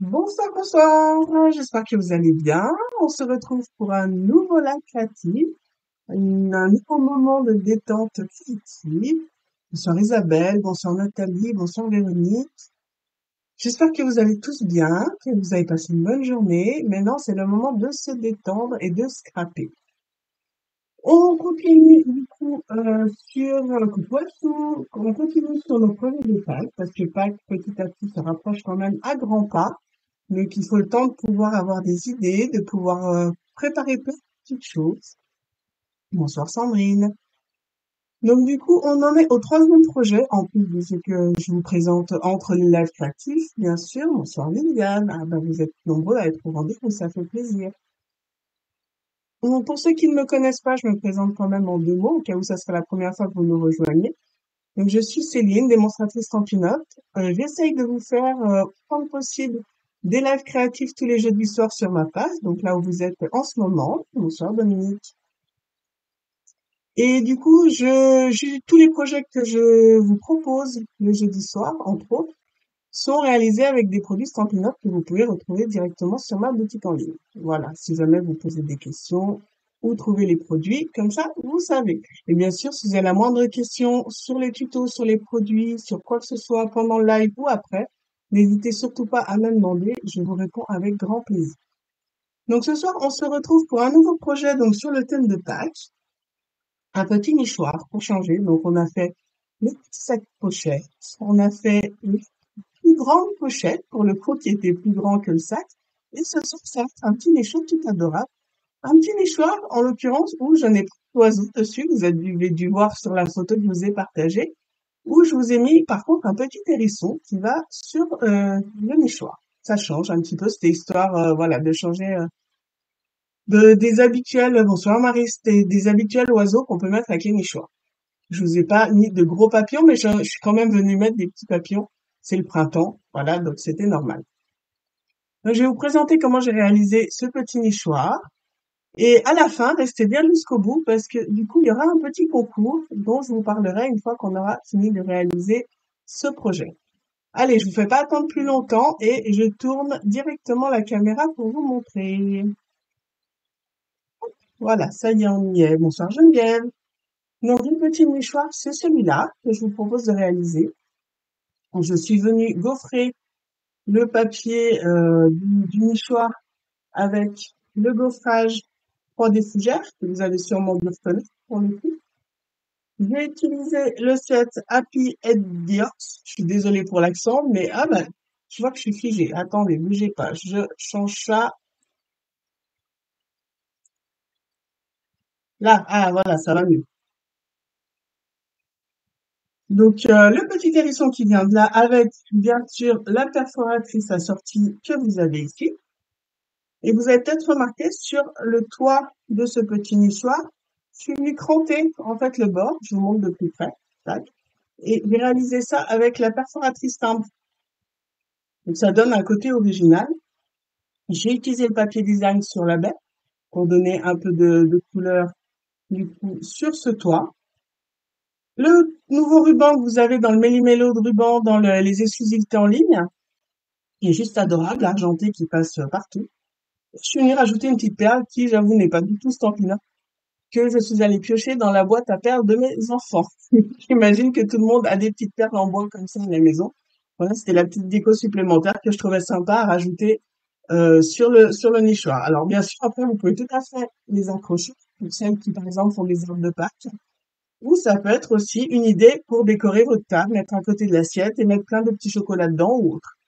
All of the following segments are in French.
Bonsoir, bonsoir. J'espère que vous allez bien. On se retrouve pour un nouveau live créatif, un nouveau moment de détente créative. Bonsoir Isabelle, bonsoir Nathalie, bonsoir Véronique. J'espère que vous allez tous bien, que vous avez passé une bonne journée. Maintenant, c'est le moment de se détendre et de scraper. On continue du coup on continue sur nos projets de Pâques parce que Pâques petit à petit se rapproche quand même à grands pas, mais qu'il faut le temps de pouvoir avoir des idées, de pouvoir préparer plein de petites choses. Bonsoir Sandrine. Donc du coup, on en est au troisième projet, en plus de ce que je vous présente entre les lives créatifs, bien sûr. Bonsoir Liliane. Ah ben vous êtes nombreux à être au rendez-vous, ça fait plaisir. Bon, pour ceux qui ne me connaissent pas, je me présente quand même en deux mots, au cas où ça serait la première fois que vous nous rejoignez. Donc, je suis Céline, démonstratrice Campinote. J'essaye de vous faire, autant que possible, des lives créatifs tous les jeudis soirs sur ma page, donc là où vous êtes en ce moment. Bonsoir Dominique. Et du coup, tous les projets que je vous propose le jeudi soir, entre autres, sont réalisés avec des produits Stampin' Up que vous pouvez retrouver directement sur ma boutique en ligne. Voilà, si jamais vous posez des questions ou trouvez les produits, comme ça, vous savez. Et bien sûr, si vous avez la moindre question sur les tutos, sur les produits, sur quoi que ce soit pendant le live ou après, n'hésitez surtout pas à me demander, je vous réponds avec grand plaisir. Donc ce soir, on se retrouve pour un nouveau projet donc sur le thème de Pâques, un petit nichoir pour changer. Donc on a fait le petit sac pochette, on a fait plus grande pochette, pour le coup, qui était plus grand que le sac. Et ce soir, ça va être un petit nichoir tout adorable. Un petit nichoir, en l'occurrence, où je n'ai pas d'oiseau dessus. Vous avez dû voir sur la photo que je vous ai partagée. Où je vous ai mis, par contre, un petit hérisson qui va sur le nichoir. Ça change un petit peu, c'était histoire, voilà, de changer des habituels, bonsoir Marie, c'était des habituels oiseaux qu'on peut mettre avec les nichoirs. Je vous ai pas mis de gros papillons, mais je suis quand même venue mettre des petits papillons. C'est le printemps, voilà, donc c'était normal. Donc, je vais vous présenter comment j'ai réalisé ce petit nichoir. Et à la fin, restez bien jusqu'au bout parce que du coup, il y aura un petit concours dont je vous parlerai une fois qu'on aura fini de réaliser ce projet. Allez, je vous fais pas attendre plus longtemps et je tourne directement la caméra pour vous montrer. Voilà, ça y est, on y est. Bonsoir Geneviève. Donc, le petit nichoir, c'est celui-là que je vous propose de réaliser. Je suis venue gaufrer le papier du nichoir avec le gaufrage 3D fougères, que vous allez sûrement bien reconnaître pour le coup. J'ai utilisé le set Happy Ediors. Je suis désolée pour l'accent, mais ah bah, je vois que je suis figée. Attendez, bougez pas. Je change ça. Là, ah voilà, ça va mieux. Donc, le petit hérisson qui vient de là, avec bien sûr la perforatrice assortie que vous avez ici. Et vous avez peut-être remarqué sur le toit de ce petit nichoir, je suis venue cranter en fait le bord. Je vous montre de plus près. Tac. Et j'ai réalisé ça avec la perforatrice timbre. Donc ça donne un côté original. J'ai utilisé le papier design sur la baie pour donner un peu de couleur du coup sur ce toit. Le nouveau ruban que vous avez dans le méli-mélo de ruban dans les exclusivités en ligne, qui est juste adorable, argenté qui passe partout. Je suis venue rajouter une petite perle qui, j'avoue, n'est pas du tout Stampin' Up, que je suis allée piocher dans la boîte à perles de mes enfants. J'imagine que tout le monde a des petites perles en bois comme ça à la maison. Voilà, c'était la petite déco supplémentaire que je trouvais sympa à rajouter sur le nichoir. Alors bien sûr, après, vous pouvez tout à fait les accrocher, pour celles qui, par exemple, font des arbres de Pâques. Ou ça peut être aussi une idée pour décorer votre table, mettre à côté de l'assiette et mettre plein de petits chocolats dedans ou autre.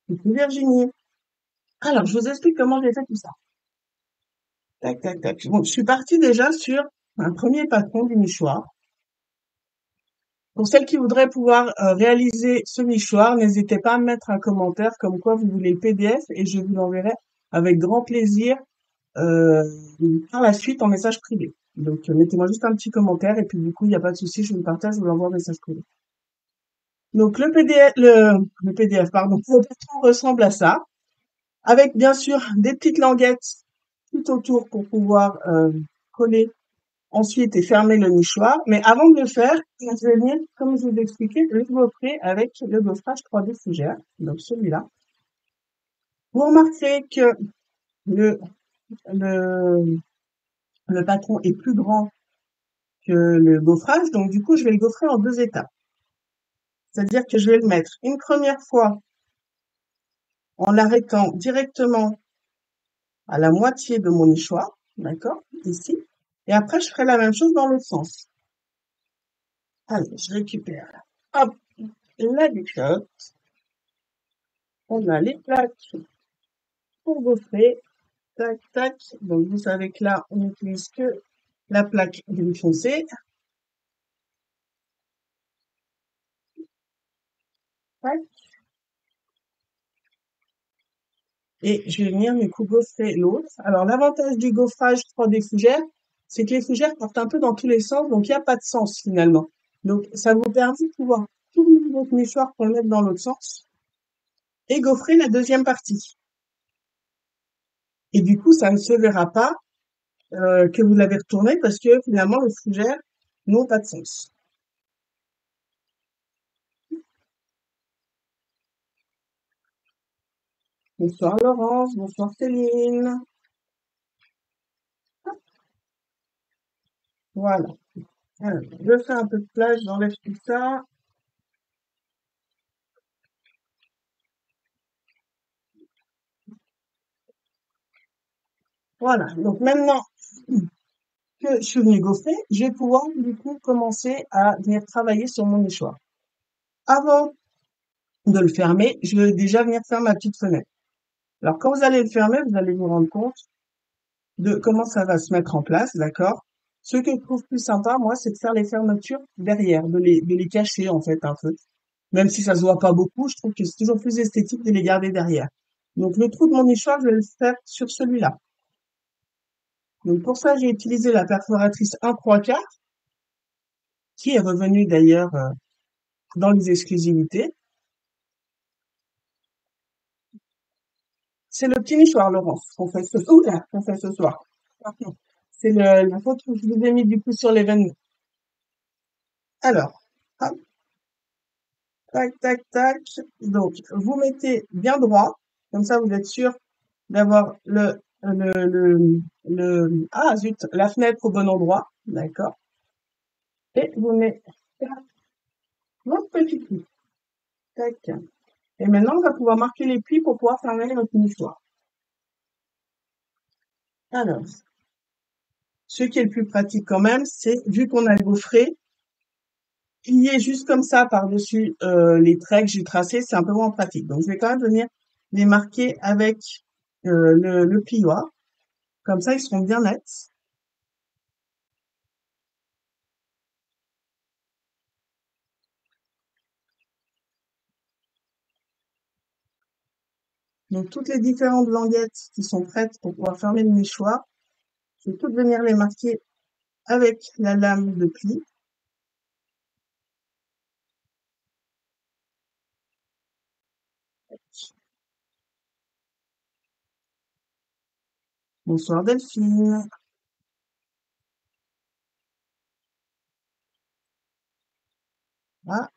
Coucou Virginie. Alors, je vous explique comment j'ai fait tout ça. Tac, tac, tac. Bon, je suis partie déjà sur un premier patron du nichoir. Pour celles qui voudraient pouvoir réaliser ce nichoir, n'hésitez pas à me mettre un commentaire comme quoi vous voulez le PDF et je vous l'enverrai avec grand plaisir euh, par la suite en message privé. Donc mettez-moi juste un petit commentaire et puis du coup il n'y a pas de souci, je vous le partage, je vous l'envoie en message privé. Donc le PDF, pardon, le patron ressemble à ça, avec bien sûr des petites languettes tout autour pour pouvoir coller ensuite et fermer le nichoir. Mais avant de le faire, je vais venir, comme je vous ai expliqué, le gaufrer avec le gaufrage 3D fougère, donc celui-là. Vous remarquerez que le, le, le patron est plus grand que le gaufrage, donc du coup, je vais le gaufrer en 2 étapes. C'est-à-dire que je vais le mettre une première fois en l'arrêtant directement à la moitié de mon nichoir, d'accord, ici. Et après, je ferai la même chose dans l'autre sens. Allez, je récupère. Hop, la bicoque. On a les plaques pour gaufrer. Tac, tac. Donc, vous savez que là, on n'utilise que la plaque gris foncé. Tac. Et je vais venir du coup gaufrer l'autre. Alors, l'avantage du gaufrage 3D fougères, c'est que les fougères partent un peu dans tous les sens, donc il n'y a pas de sens finalement. Donc, ça vous permet de pouvoir tourner votre mouchoir pour le mettre dans l'autre sens et gaufrer la deuxième partie. Et du coup, ça ne se verra pas que vous l'avez retourné parce que finalement, les fougères n'ont pas de sens. Bonsoir Laurence, bonsoir Céline. Voilà. Alors, je fais un peu de place, j'enlève tout ça. Voilà. Donc maintenant que je suis venue gaufrer, je vais pouvoir du coup commencer à venir travailler sur mon nichoir. Avant de le fermer, je vais déjà venir faire ma petite fenêtre. Alors quand vous allez le fermer, vous allez vous rendre compte de comment ça va se mettre en place, d'accord? Ce que je trouve plus sympa, moi, c'est de faire les fermetures derrière, de les cacher en fait un peu. Même si ça se voit pas beaucoup, je trouve que c'est toujours plus esthétique de les garder derrière. Donc le trou de mon nichoir, je vais le faire sur celui-là. Donc pour ça, j'ai utilisé la perforatrice 1/3/4, qui est revenue d'ailleurs dans les exclusivités. C'est le petit nichoir, Laurence, qu'on fait ce, oula, qu'on fait ce soir. Pardon. C'est la photo que je vous ai mis du coup sur l'événement. Alors, hop, tac, tac, tac. Donc, vous mettez bien droit, comme ça vous êtes sûr d'avoir ah zut, la fenêtre au bon endroit, d'accord. Et vous mettez votre petit pli, tac. Et maintenant, on va pouvoir marquer les plis pour pouvoir fermer notre nichoir. Alors, ce qui est le plus pratique quand même, c'est, vu qu'on a gaufré, plier juste comme ça par-dessus les traits que j'ai tracés, c'est un peu moins pratique. Donc, je vais quand même venir les marquer avec le plioir. Comme ça, ils seront bien nets. Donc, toutes les différentes languettes qui sont prêtes pour pouvoir fermer le nichoir, je vais toutes venir les marquer avec la lame de pli. Bonsoir Delphine. Ah,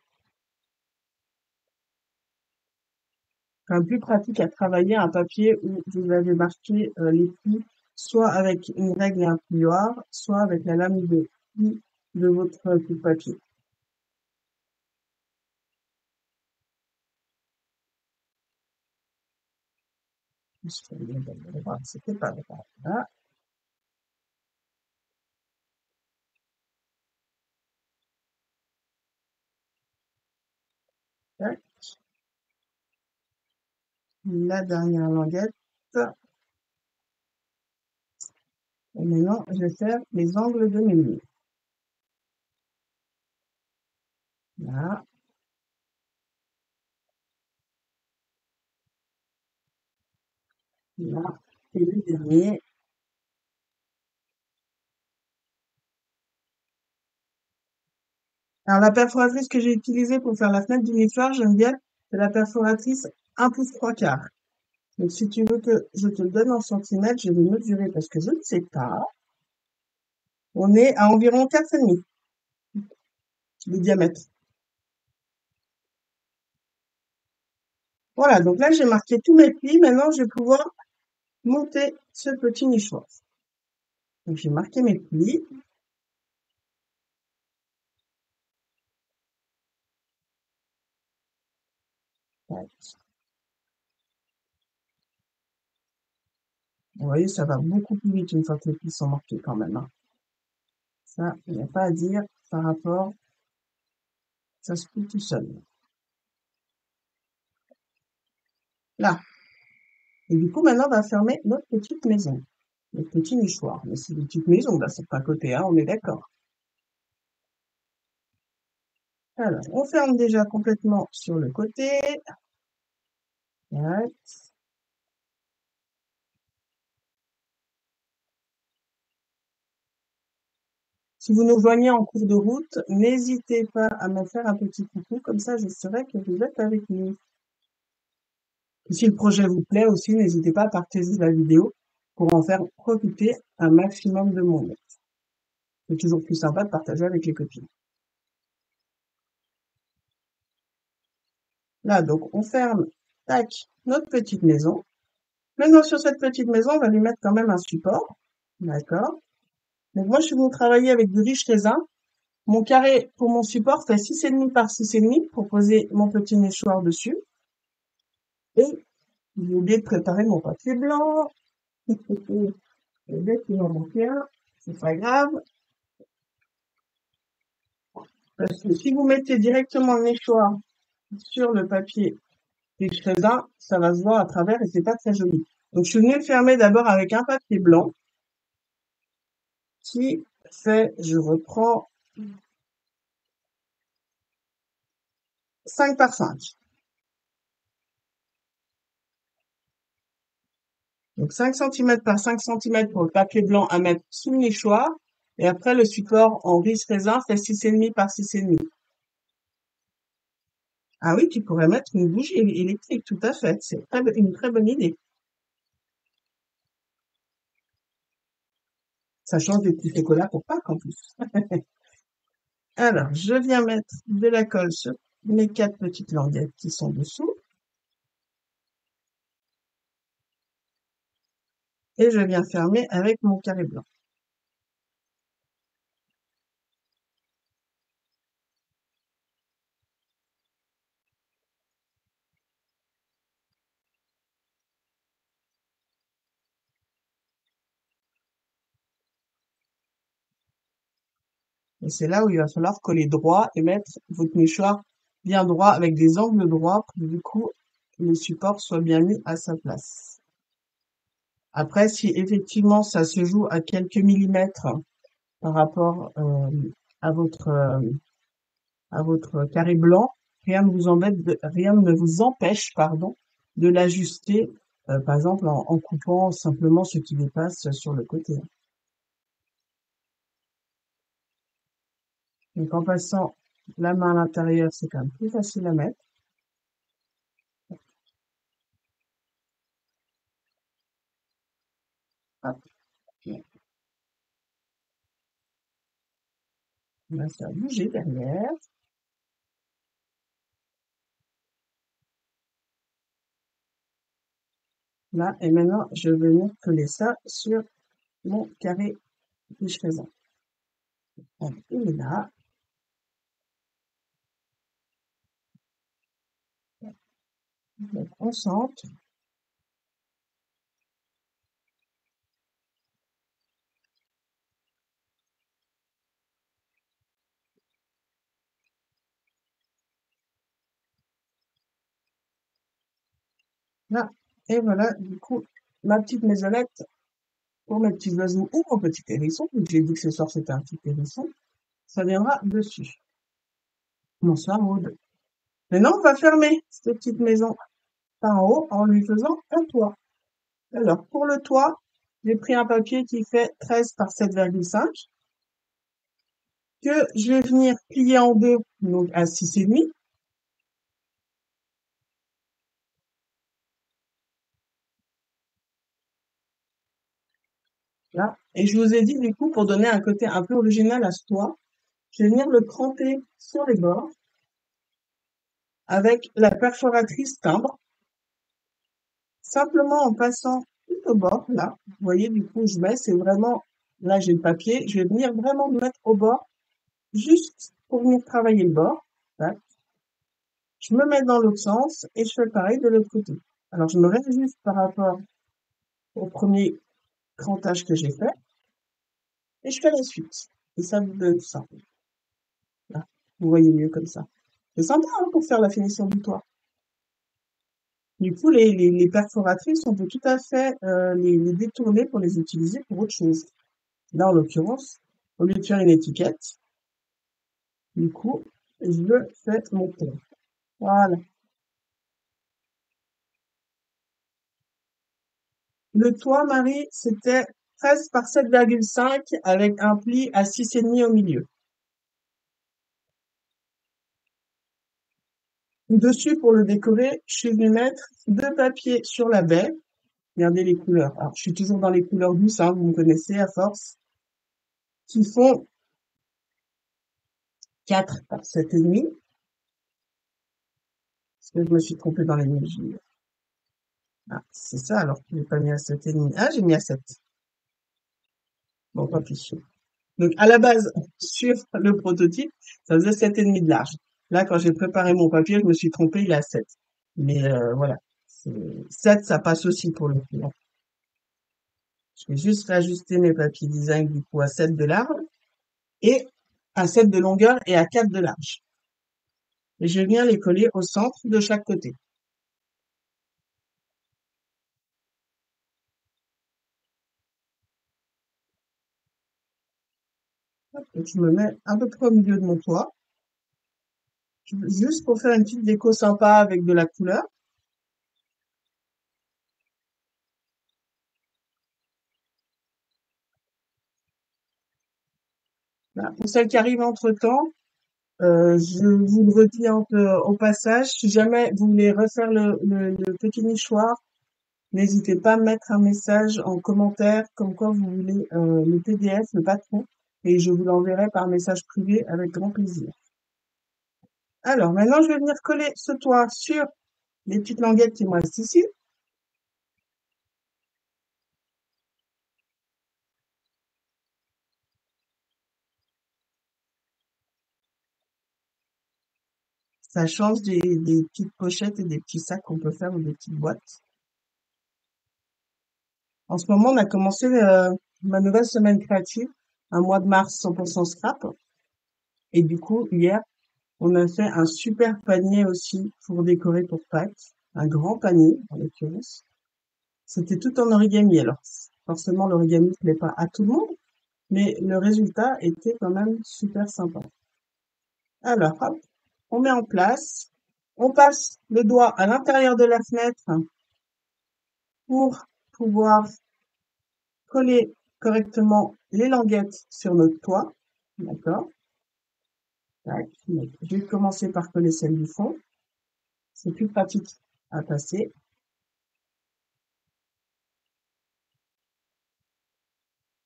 c'est un plus pratique à travailler un papier où vous avez marqué les plis, soit avec une règle et un plioir, soit avec la lame de pli de votre papier. C'était pas grave. Là, tac, la dernière languette. Et maintenant, je vais faire les angles de mes lignes. Là, là, et le dernier. Alors, la perforatrice que j'ai utilisée pour faire la fenêtre du nichoir, j'aime bien, c'est la perforatrice 1 pouce 3/4. Donc, si tu veux que je te le donne en centimètres, je vais mesurer parce que je ne sais pas. On est à environ 4,5 de diamètre. Voilà, donc là, j'ai marqué tous mes plis. Maintenant, je vais pouvoir monter ce petit nichoir. Donc, j'ai marqué mes plis. Tac. Vous voyez, ça va beaucoup plus vite une fois que les plis sont marqués quand même, hein. Ça, il n'y a pas à dire par rapport, ça se fait tout seul. Là. Et du coup, maintenant, on va fermer notre petite maison. Notre petit nichoir. Mais c'est une petite maison, là, c'est pas à côté, hein, on est d'accord. Alors, on ferme déjà complètement sur le côté. Tac. Si vous nous joignez en cours de route, n'hésitez pas à me faire un petit coucou, comme ça je saurai que vous êtes avec nous. Et si le projet vous plaît aussi, n'hésitez pas à partager la vidéo pour en faire profiter un maximum de monde. C'est toujours plus sympa de partager avec les copines. Là, donc, on ferme, tac, notre petite maison. Maintenant, sur cette petite maison, on va lui mettre quand même un support. D'accord? Donc, moi, je suis venu travailler avec du riche raisin. Mon carré pour mon support fait 6,5 par 6,5 pour poser mon petit nichoir dessus. Et j'ai oublié de préparer mon papier blanc. Le bec, il m'en manque un. C'est pas grave. Parce que si vous mettez directement le nichoir sur le papier riche raisin, ça va se voir à travers et c'est pas très joli. Donc, je suis venue le fermer d'abord avec un papier blanc qui fait, je reprends 5 par 5. Donc 5 cm par 5 cm pour le papier blanc à mettre sous le nichoir. Et après, le support en riche raisin fait 6,5 par 6,5. Ah oui, tu pourrais mettre une bougie électrique, tout à fait. C'est une très bonne idée. Ça change des petits chocolats pour Pâques en plus. Alors, je viens mettre de la colle sur mes 4 petites languettes qui sont dessous. Et je viens fermer avec mon carré blanc. Et c'est là où il va falloir coller droit et mettre votre nichoir bien droit avec des angles droits pour que du coup le support soit bien mis à sa place. Après, si effectivement ça se joue à quelques millimètres par rapport à votre euh, à votre carré blanc, rien ne vous empêche, pardon, de l'ajuster, par exemple en coupant simplement ce qui dépasse sur le côté. Donc en passant la main à l'intérieur, c'est quand même plus facile à mettre. Hop, là, ça a bougé derrière. Là, et maintenant, je vais venir coller ça sur mon carré que je faisais. Donc, il est là. Donc, on centre. Là. Et voilà, du coup, ma petite maisonnette pour mes petits oiseaux ou mon petit hérisson, vu que j'ai dit que ce soir c'était un petit hérisson, ça viendra dessus. Bonsoir, Maud. Maintenant, on va fermer cette petite maison par en haut en lui faisant un toit. Alors, pour le toit, j'ai pris un papier qui fait 13 par 7,5 que je vais venir plier en deux, donc à 6,5. Là. Et je vous ai dit, du coup, pour donner un côté un peu original à ce toit, je vais venir le cranter sur les bords avec la perforatrice timbre. simplement en passant tout au bord, là. Vous voyez, du coup, je mets, c'est vraiment, là, j'ai le papier, je vais venir vraiment me mettre au bord, juste pour venir travailler le bord. Tac. Je me mets dans l'autre sens et je fais pareil de l'autre côté. Alors, je me réajuste par rapport au premier crantage que j'ai fait et je fais la suite. Et ça vous donne ça. Là. Vous voyez mieux comme ça. C'est sympa hein, pour faire la finition du toit. Du coup, les perforatrices, on peut tout à fait les détourner pour les utiliser pour autre chose. Là, en l'occurrence, au lieu de faire une étiquette, du coup, je le fais monter. Voilà. Le toit, Marie, c'était 13 par 7,5 avec un pli à 6,5 au milieu. Dessus, pour le décorer, je suis venue mettre 2 papiers sur la baie. Regardez les couleurs. Alors, je suis toujours dans les couleurs douces, hein, vous me connaissez à force, qui font 4 par 7,5. Parce que je me suis trompée dans les mesures. Ah, c'est ça, alors que je l'ai pas mis à 7,5. Ah, j'ai mis à 7. Bon, tant pis. Donc, à la base, sur le prototype, ça faisait 7,5 de large. Là, quand j'ai préparé mon papier, je me suis trompée, il est à 7. Mais voilà. 7, ça passe aussi pour le coup, hein. Je vais juste réajuster mes papiers design du coup à 7 de large et à 7 de longueur et à 4 de large. Et je viens les coller au centre de chaque côté. Hop, et je me mets à peu près au milieu de mon toit, juste pour faire une petite déco sympa avec de la couleur. Voilà. Pour celles qui arrivent entre-temps, je vous le redis au passage, si jamais vous voulez refaire le petit nichoir, n'hésitez pas à mettre un message en commentaire comme quoi vous voulez le PDF, le patron, et je vous l'enverrai par message privé avec grand plaisir. Alors, maintenant, je vais venir coller ce toit sur les petites languettes qui me restent ici. Ça change des petites pochettes et des petits sacs qu'on peut faire ou des petites boîtes. En ce moment, on a commencé ma nouvelle semaine créative, un mois de mars 100% scrap. Et du coup, hier, on a fait un super panier aussi pour décorer pour Pâques. Un grand panier, en l'occurrence. C'était tout en origami. Alors, forcément, l'origami ne plaît pas à tout le monde, mais le résultat était quand même super sympa. Alors, hop, on met en place. On passe le doigt à l'intérieur de la fenêtre pour pouvoir coller correctement les languettes sur notre toit. D'accord? Tac. Donc, je vais commencer par coller celle du fond. C'est plus pratique à passer.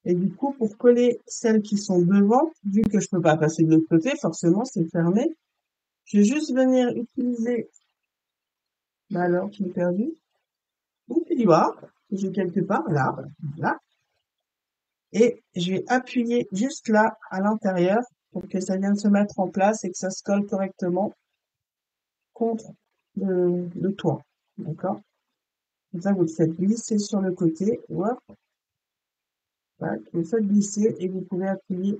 Et du coup, pour coller celles qui sont devant, vu que je peux pas passer de l'autre côté, forcément, c'est fermé. Je vais juste venir utiliser, bah alors, je l'ai perdu, mon plioir, que j'ai quelque part, là, là. Et je vais appuyer juste là, à l'intérieur, pour que ça vienne se mettre en place et que ça se colle correctement contre le toit. D'accord? Comme ça, vous le faites glisser sur le côté. Hop, tac, vous le faites glisser et vous pouvez appuyer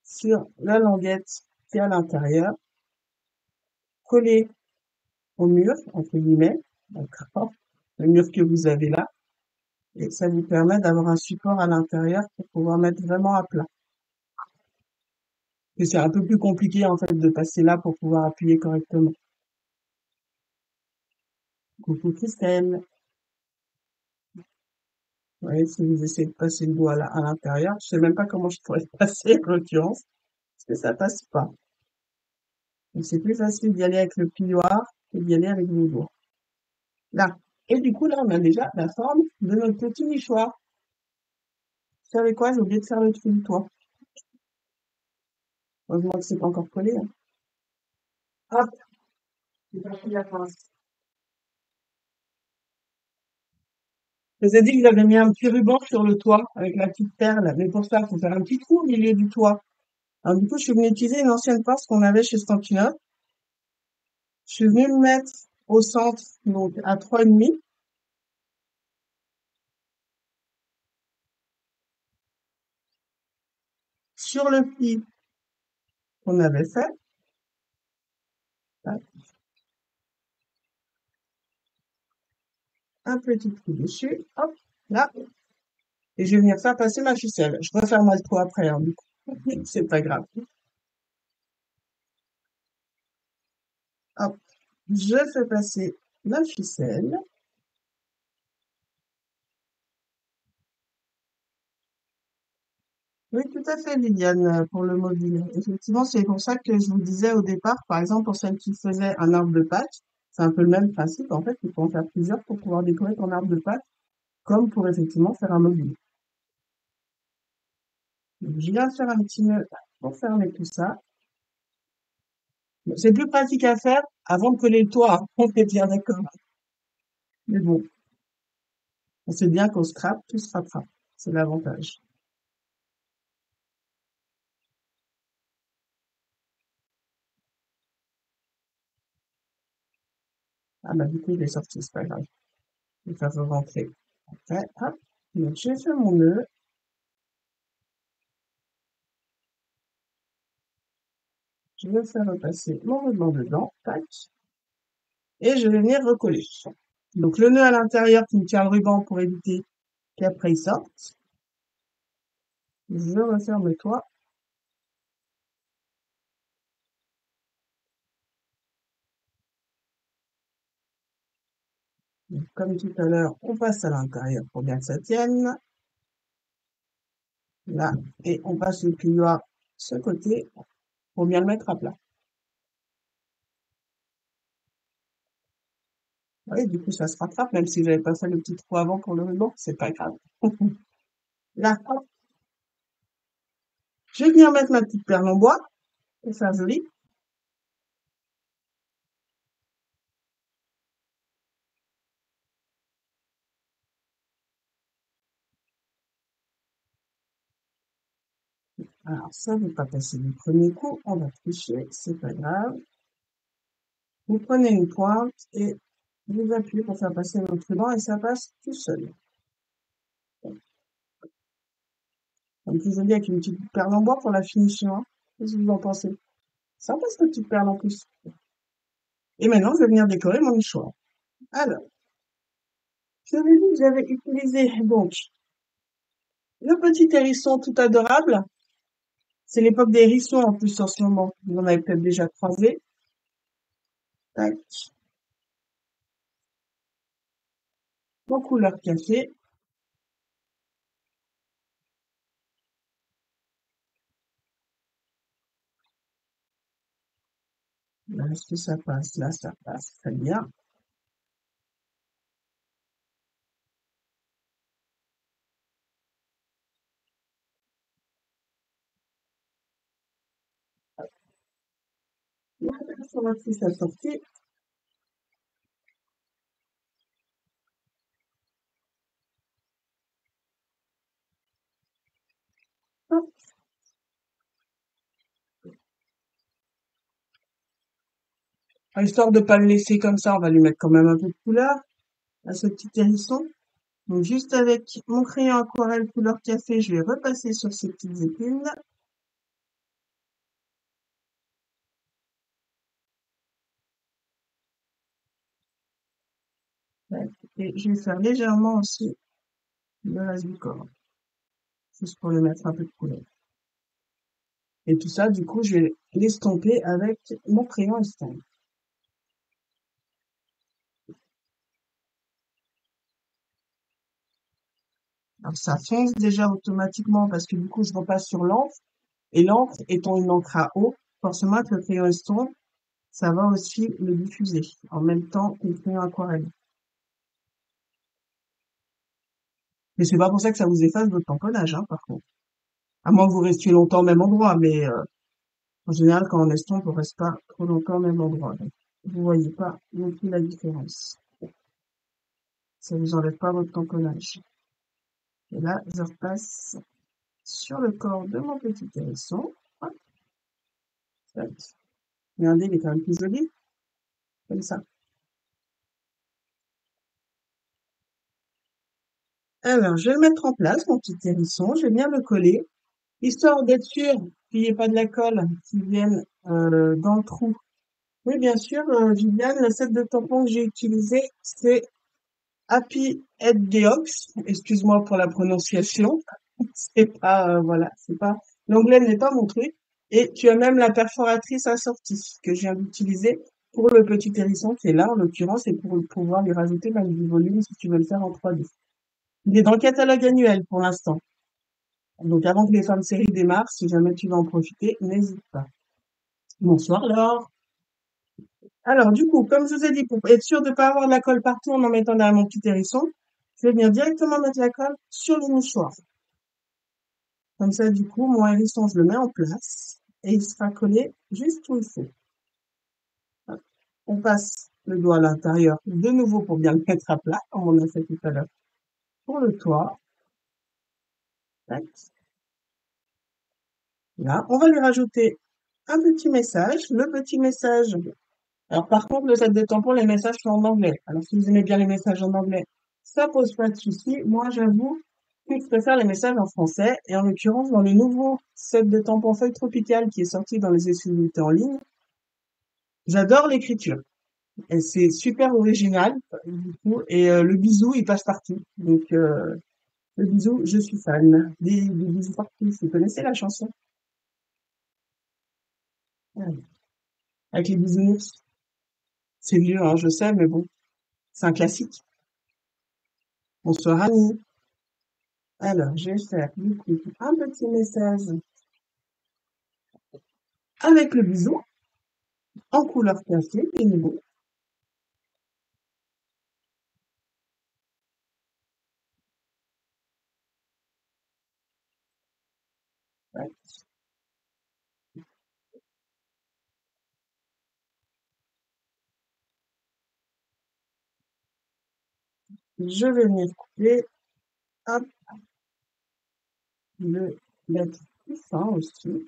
sur la languette qui est à l'intérieur, coller au mur, entre guillemets, d'accord? Le mur que vous avez là. Et ça vous permet d'avoir un support à l'intérieur pour pouvoir mettre vraiment à plat. Et c'est un peu plus compliqué, en fait, de passer là pour pouvoir appuyer correctement. Coucou Christelle. Vous voyez, si vous essayez de passer le doigt là, à l'intérieur, je sais même pas comment je pourrais le passer, en l'occurrence, parce que ça passe pas. Donc, c'est plus facile d'y aller avec le plioir que d'y aller avec vos doigts. Là. Et du coup, là, on a déjà la forme de notre petit nichoir. Vous savez quoi? J'ai oublié de faire le trou du toit. Heureusement que c'est pas encore collé, hein. Hop, j'ai pas pris la pince. Je vous ai dit que j'avais mis un petit ruban sur le toit avec la petite perle, mais pour ça, il faut faire un petit trou au milieu du toit. Alors du coup, je suis venue utiliser une ancienne pince qu'on avait chez Stampin' Up. Je suis venue le mettre au centre, donc à 3,5, sur le pli qu'on avait fait. Tac, un petit trou dessus, hop, là. Et je vais venir faire passer ma ficelle. Je referme le toit après, hein, du coup. C'est pas grave. Hop, je fais passer la ficelle. Oui, tout à fait, Liliane, pour le mobile. Effectivement, c'est pour ça que je vous disais au départ, par exemple, pour celle qui faisait un arbre de Pâques, c'est un peu le même principe. En fait, il faut en faire plusieurs pour pouvoir décorer ton arbre de Pâques, comme pour effectivement faire un mobile. Donc, je viens faire un petit nœud pour fermer tout ça. Bon, c'est plus pratique à faire avant de coller le toit, hein. On est bien d'accord. Mais bon, on sait bien qu'au scrap, tout se rattrape. C'est l'avantage. Ah bah du coup, il est sorti, c'est pas grave. Je vais faire rentrer. Après, hop. Donc, j'ai fait mon nœud. Je vais faire repasser mon ruban dedans. Tac. Et je vais venir recoller. Donc, le nœud à l'intérieur qui me tient le ruban pour éviter qu'après il sorte. Je referme le toit. Donc, comme tout à l'heure, on passe à l'intérieur pour bien que ça tienne. Là. Et on passe le plioir ce côté pour bien le mettre à plat. Oui, du coup, ça se rattrape, même si j'avais pas fait le petit trou avant pour le ruban, c'est pas grave. Là, hop, je vais venir mettre ma petite perle en bois pour faire joli. Alors, ça ne veut pas passer du premier coup, on va tricher, c'est pas grave. Vous prenez une pointe et vous appuyez pour faire passer votre ruban et ça passe tout seul. Comme plus joli avec une petite perle en bois pour la finition, hein. Qu'est-ce que vous en pensez? Sympa cette petite perle en plus. Et maintenant, je vais venir décorer mon nichoir. Alors, je vous ai dit que j'avais utilisé donc le petit hérisson tout adorable. C'est l'époque des hérissons en plus en ce moment. Vous en avez peut-être déjà croisé. Tac. En couleur café. Là, est-ce que ça passe? Là, ça passe. Très bien. Là, sur la fiche à sortie. Hop. Histoire de pas le laisser comme ça, on va lui mettre quand même un peu de couleur à ce petit hérisson. Donc, juste avec mon crayon aquarelle couleur café, je vais repasser sur ces petites épines. Et je vais faire légèrement aussi le reste du corps, juste pour lui mettre un peu de couleur. Et tout ça, du coup, je vais l'estomper avec mon crayon estompe. Alors, ça fonce déjà automatiquement parce que du coup, je repasse sur l'encre. Et l'encre étant une encre à eau, forcément, avec le crayon estompe, ça va aussi le diffuser en même temps que le crayon aquarelle. Mais c'est pas pour ça que ça vous efface votre tamponnage, hein, par contre. À moins que vous restiez longtemps au même endroit, mais en général, quand on estompe, on reste pas trop longtemps au même endroit. Donc, vous voyez pas non plus la différence. Ça vous enlève pas votre tamponnage. Et là, je repasse sur le corps de mon petit hérisson. Hop, tac. Regardez, il est quand même plus joli, comme ça. Alors, je vais le mettre en place, mon petit hérisson. Je vais bien le coller, histoire d'être sûr qu'il n'y ait pas de la colle qui vienne dans le trou. Oui, bien sûr, Viviane, le set de tampons que j'ai utilisé, c'est Happy Head Deox. Excuse-moi pour la prononciation. C'est pas, voilà, c'est pas, l'anglais n'est pas mon truc. Et tu as même la perforatrice assortie que je viens d'utiliser pour le petit hérisson qui est là, en l'occurrence, et pour pouvoir lui rajouter même du volume si tu veux le faire en 3D. Il est dans le catalogue annuel pour l'instant. Donc avant que les fins de série démarrent, si jamais tu veux en profiter, n'hésite pas. Bonsoir Laure. Alors du coup, comme je vous ai dit, pour être sûr de ne pas avoir de la colle partout en mettant derrière mon petit hérisson, je vais venir directement mettre la colle sur le mouchoir. Comme ça, du coup, mon hérisson, je le mets en place et il sera collé juste où il faut. Hop. On passe le doigt à l'intérieur de nouveau pour bien le mettre à plat, comme on a fait tout à l'heure pour le toit. Tac. Là, on va lui rajouter un petit message. Le petit message. Alors, par contre, le set de tampons, les messages sont en anglais. Alors, si vous aimez bien les messages en anglais, ça pose pas de souci. Moi, j'avoue que je préfère les messages en français. Et en l'occurrence, dans le nouveau set de tampons feuille tropicale qui est sorti dans les essuie-tout en ligne, j'adore l'écriture. Et c'est super original, du coup. Et le bisou, il passe partout. Donc, le bisou, je suis fan. Des bisous partout. Vous connaissez la chanson? Ouais. Avec les bisounours. C'est vieux, hein, je sais, mais bon, c'est un classique. Bonsoir, Annie. Alors, je vais faire, du coup, un petit message avec le bisou, en couleur café, et nouveau. Ouais. Je vais venir couper, hop, le mettre plus fin aussi,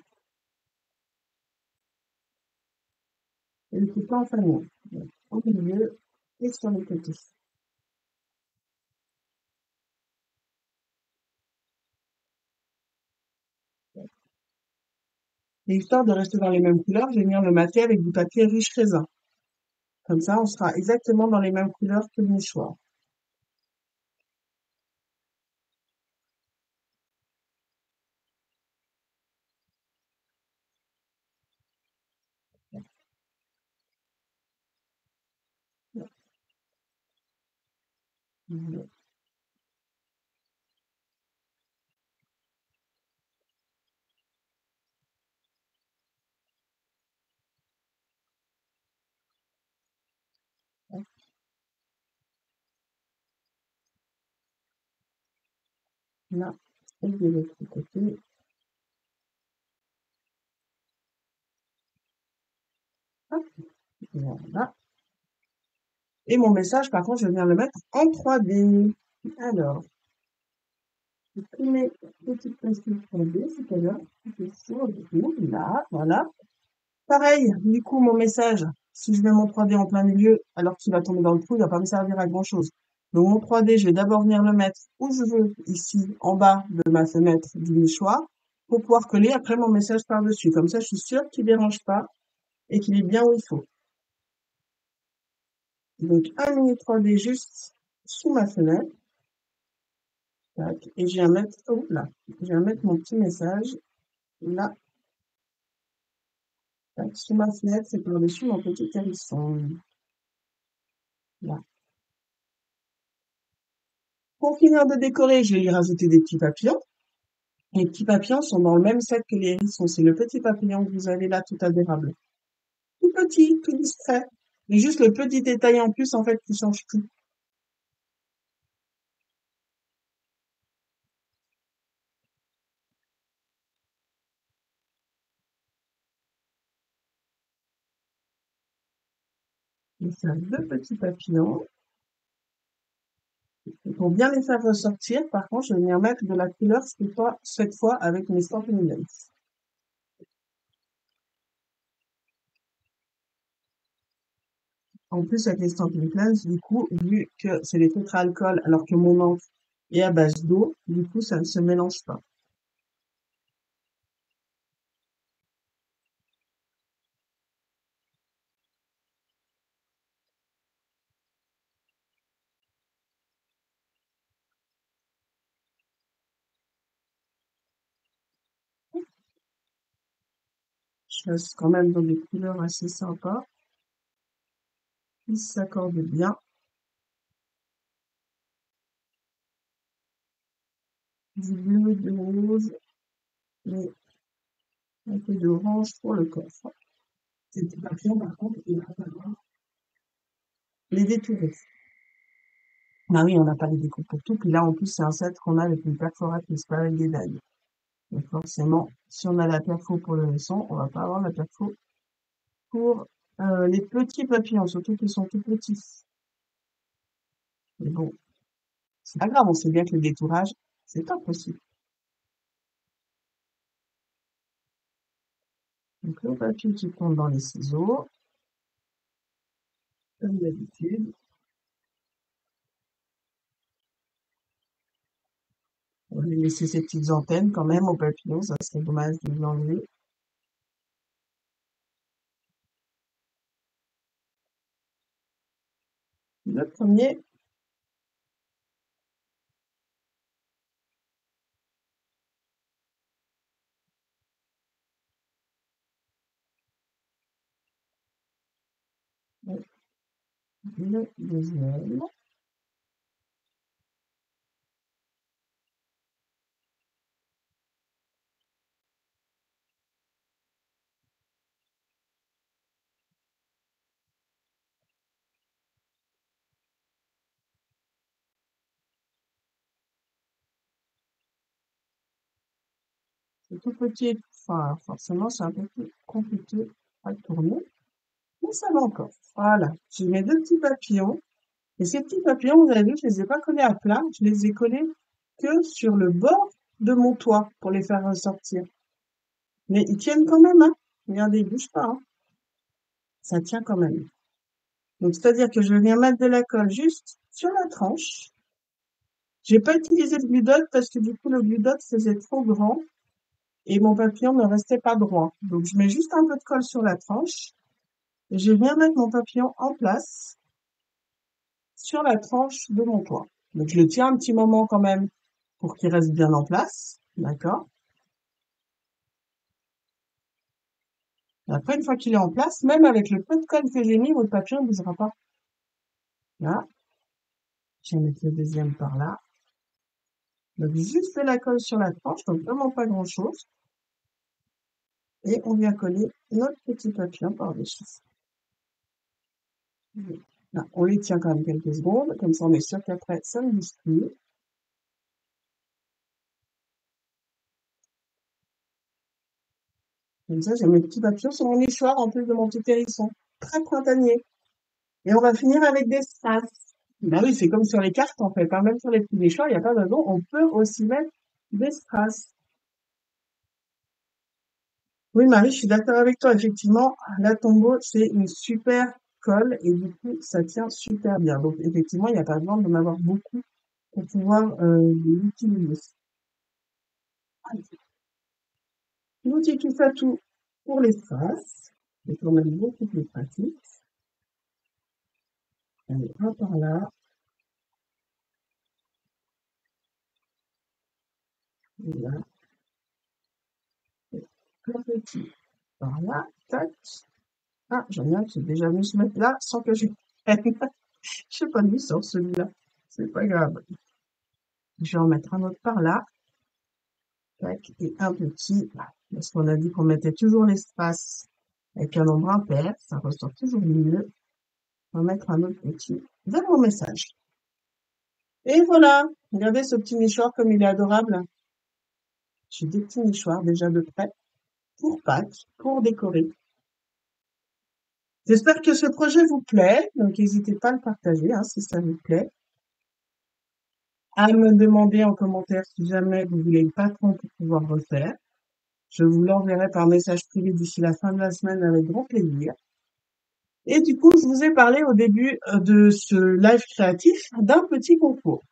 et le couper en famille. Donc, au milieu et sur les côtés. Et histoire de rester dans les mêmes couleurs, je vais venir le mater avec du papier riche raisin. Comme ça, on sera exactement dans les mêmes couleurs que le mouchoir. Là, et de l'autre côté, hop, voilà. Et mon message, par contre, je viens le mettre en 3D. Alors, je pris mes petites pincettes 3D, c'est à l'heure, c'est sur le bout, là, voilà. Pareil, du coup, mon message, si je mets mon 3D en plein milieu, alors qu'il va tomber dans le trou, il va pas me servir à grand chose. Donc, mon 3D, je vais d'abord venir le mettre où je veux, ici, en bas de ma fenêtre du mouchoir, pour pouvoir coller après mon message par-dessus. Comme ça, je suis sûre qu'il dérange pas et qu'il est bien où il faut. Donc, un mini 3D juste sous ma fenêtre. Tac, et je viens mettre, oh là, je viens mettre mon petit message là, tac, sous ma fenêtre, c'est par-dessus mon petit hérisson. Là. Pour finir de décorer, je vais lui rajouter des petits papillons. Les petits papillons sont dans le même set que les hérissons. C'est le petit papillon que vous avez là, tout adorable. Tout petit, tout discret. Mais juste le petit détail en plus, en fait, qui change tout. Je vais faire deux petits papillons. Et pour bien les faire ressortir, par contre, je vais venir mettre de la couleur cette fois avec mes Stampin' Lens. En plus, avec les Stampin' Lens, du coup, vu que c'est des tétra-alcool alors que mon encre est à base d'eau, du coup, ça ne se mélange pas. Je reste quand même dans des couleurs assez sympas, qui s'accordent bien. Du bleu, du rouge et un peu d'orange pour le coffre. Ces petits papillons, par contre, il va falloir les détourer. Ah oui, on n'a pas les découpes pour tout. Puis là, en plus, c'est un set qu'on a avec une perforatrice, pas avec des dagues. Donc forcément, si on a la perfo pour le leçon, on va pas avoir la perfo pour les petits papillons, surtout qu'ils sont tout petits. Mais bon, c'est pas grave, on sait bien que le détourage, c'est pas possible. Donc le papier qui tombe dans les ciseaux, comme d'habitude. On va lui laisser ses petites antennes quand même au papillon, ça serait dommage de l'enlever. Le premier, et le deuxième. C'est tout petit, enfin, forcément, c'est un peu plus compliqué à tourner, mais ça va encore. Voilà, j'ai mes deux petits papillons. Et ces petits papillons, vous avez vu, je les ai pas collés à plat, je les ai collés que sur le bord de mon toit pour les faire ressortir. Mais ils tiennent quand même, hein. Regardez, ils bougent pas, hein. Ça tient quand même. Donc, c'est-à-dire que je viens mettre de la colle juste sur la tranche. J'ai pas utilisé le glue dot parce que du coup, le glue dot faisait trop grand et mon papillon ne restait pas droit. Donc, je mets juste un peu de colle sur la tranche et je viens mettre mon papillon en place sur la tranche de mon toit. Donc, je le tiens un petit moment quand même pour qu'il reste bien en place. D'accord? Et après, une fois qu'il est en place, même avec le peu de colle que j'ai mis, votre papillon ne bougera pas. Là, je vais mettre le deuxième par là. Donc, juste de la colle sur la tranche, donc vraiment pas grand-chose. Et on vient coller notre petit papillon par-dessus. Là, on les tient quand même quelques secondes, comme ça on est sûr qu'après ça ne bouge plus. Comme ça, j'ai mes petits papillons sur mon nichoir en plus de mon petit hérisson. Très printanier. Et on va finir avec des strass. Ben oui, c'est comme sur les cartes en fait, hein. Même sur les petits nichoirs, il n'y a pas de raison, on peut aussi mettre des strass. Oui, Marie, je suis d'accord avec toi. Effectivement, la Tombow, c'est une super colle et du coup, ça tient super bien. Donc, effectivement, il n'y a pas besoin d'en avoir beaucoup pour pouvoir l'utiliser. L'outil tout ça tout pour les strass. C'est quand même beaucoup plus pratique. Allez, un par là, et là, et un petit par là, tac. Ah, j'en ai un qui est déjà venu se mettre là sans que je prenne. Je sais pas d'où il sort celui-là. C'est pas grave. Je vais en mettre un autre par là. Tac, et un petit, parce qu'on a dit qu'on mettait toujours l'espace avec un nombre impair, ça ressort toujours mieux. On va mettre un autre petit vers mon message. Et voilà, regardez ce petit nichoir comme il est adorable. J'ai des petits nichoirs déjà de près pour Pâques, pour décorer. J'espère que ce projet vous plaît, donc n'hésitez pas à le partager hein, si ça vous plaît. à me demander en commentaire si jamais vous voulez le patron pour pouvoir refaire. Je vous l'enverrai par message privé d'ici la fin de la semaine avec grand plaisir. Et du coup, je vous ai parlé au début de ce live créatif d'un petit concours.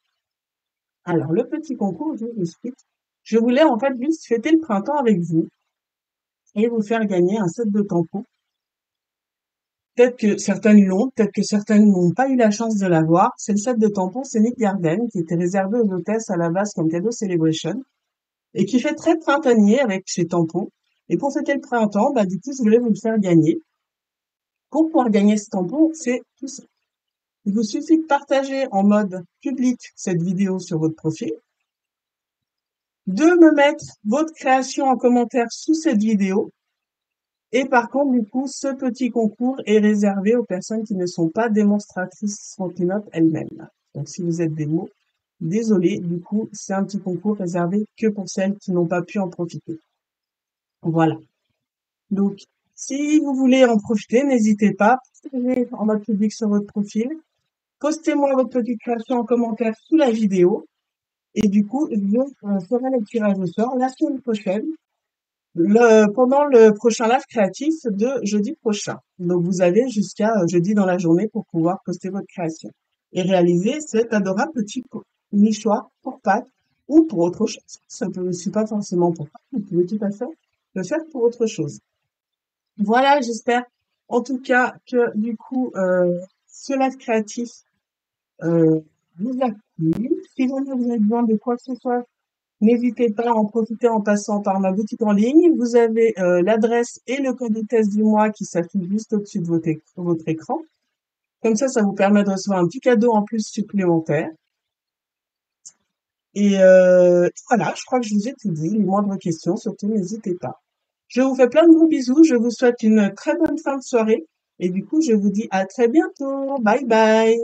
Alors, le petit concours, je vous explique. Je voulais en fait juste fêter le printemps avec vous et vous faire gagner un set de tampons. Peut-être que certaines l'ont, peut-être que certaines n'ont pas eu la chance de l'avoir. C'est le set de tampons Scenic Garden qui était réservé aux hôtesses à la base comme cadeau celebration et qui fait très printanier avec ses tampons. Et pour fêter le printemps, bah, du coup, je voulais vous le faire gagner. Pour pouvoir gagner ce tampon, c'est tout simple. Il vous suffit de partager en mode public cette vidéo sur votre profil, de me mettre votre création en commentaire sous cette vidéo. Et par contre, du coup, ce petit concours est réservé aux personnes qui ne sont pas démonstratrices Stampin' elles-mêmes. Donc, si vous êtes démo, désolé, du coup, c'est un petit concours réservé que pour celles qui n'ont pas pu en profiter. Voilà. Donc, si vous voulez en profiter, n'hésitez pas, partagez en mode public sur votre profil, postez-moi votre petite création en commentaire sous la vidéo, et du coup, je ferai le tirage au sort la semaine prochaine pendant le prochain live créatif de jeudi prochain. Donc, vous avez jusqu'à jeudi dans la journée pour pouvoir poster votre création et réaliser cet adorable petit nichoir pour Pâques ou pour autre chose. Ça peut aussi pas forcément pour Pâques, vous pouvez tout à fait le faire pour autre chose. Voilà, j'espère en tout cas que du coup, ce live créatif vous a plu. Si jamais vous avez besoin de quoi que ce soit, n'hésitez pas à en profiter en passant par ma boutique en ligne. Vous avez l'adresse et le code de test du mois qui s'affiche juste au-dessus de votre écran. Comme ça vous permet de recevoir un petit cadeau en plus supplémentaire. Et voilà, je crois que je vous ai tout dit. Les moindres questions, surtout, n'hésitez pas. Je vous fais plein de gros bisous. Je vous souhaite une très bonne fin de soirée. Et du coup, je vous dis à très bientôt. Bye bye.